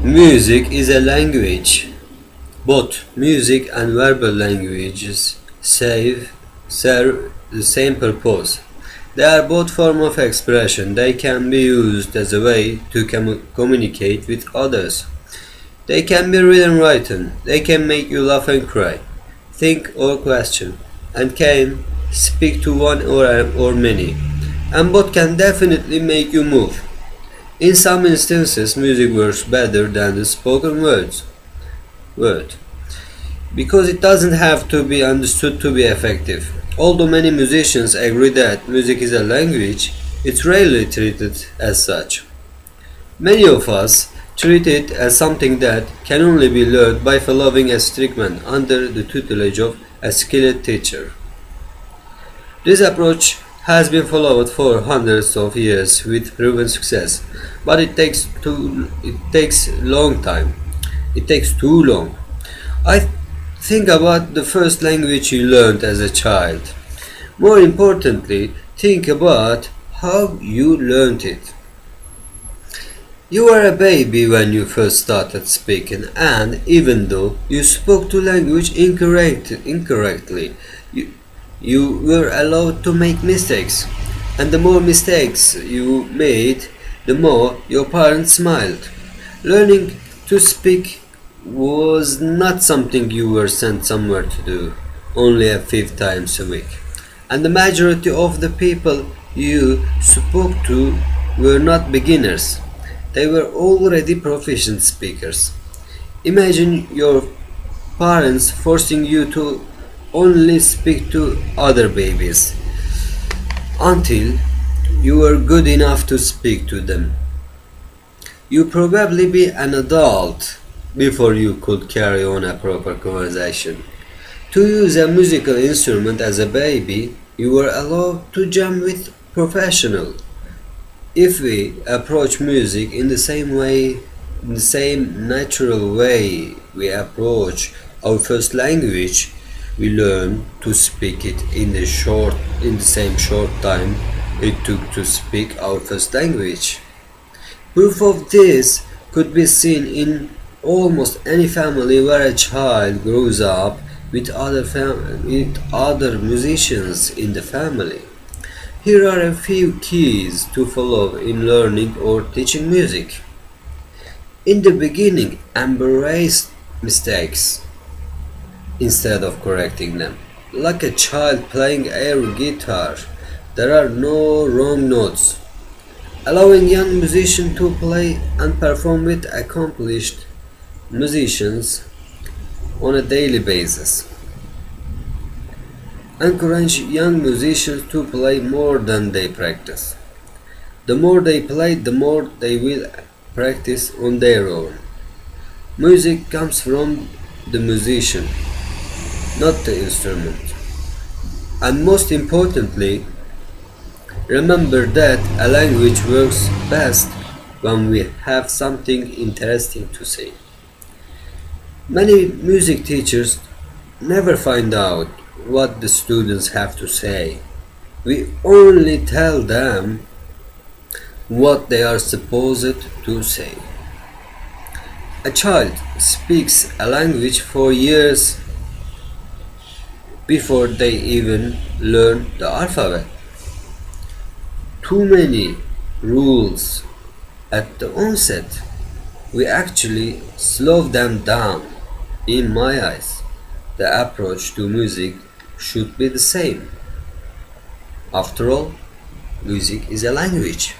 Music is a language. Both music and verbal languages serve the same purpose. They are both forms of expression. They can be used as a way to communicate with others. They can be read and written. They can make you laugh and cry, think or question, and can speak to one or many. And both can definitely make you move. In some instances, music works better than the spoken word, because it doesn't have to be understood to be effective. Although many musicians agree that music is a language, it's rarely treated as such. Many of us treat it as something that can only be learned by following a strict man under the tutelage of a skilled teacher. This approach has been followed for hundreds of years with proven success, but it takes too long. I think about the first language you learned as a child. More importantly, think about how you learned it. You were a baby when you first started speaking, and even though you spoke the language incorrectly, you were allowed to make mistakes. And the more mistakes you made, the more your parents smiled. Learning to speak was not something you were sent somewhere to do only a few times a week. And the majority of the people you spoke to were not beginners. They were already proficient speakers. Imagine your parents forcing you to only speak to other babies until you were good enough to speak to them. You probably be an adult before you could carry on a proper conversation. To use a musical instrument as a baby, you were allowed to jam with professionals. If we approach music in the same natural way we approach our first language, we learn to speak it in the same short time it took to speak our first language. Proof of this could be seen in almost any family where a child grows up with other musicians in the family. Here are a few keys to follow in learning or teaching music. In the beginning, embrace mistakes instead of correcting them. Like a child playing air guitar, there are no wrong notes. Allowing young musicians to play and perform with accomplished musicians on a daily basis. Encourage young musicians to play more than they practice. The more they play, the more they will practice on their own. Music comes from the musician, not the instrument. And most importantly, remember that a language works best when we have something interesting to say. Many music teachers never find out what the students have to say. We only tell them what they are supposed to say. A child speaks a language for years before they even learn the alphabet. Too many rules at the onset. We actually slow them down. In my eyes, the approach to music should be the same. After all, music is a language.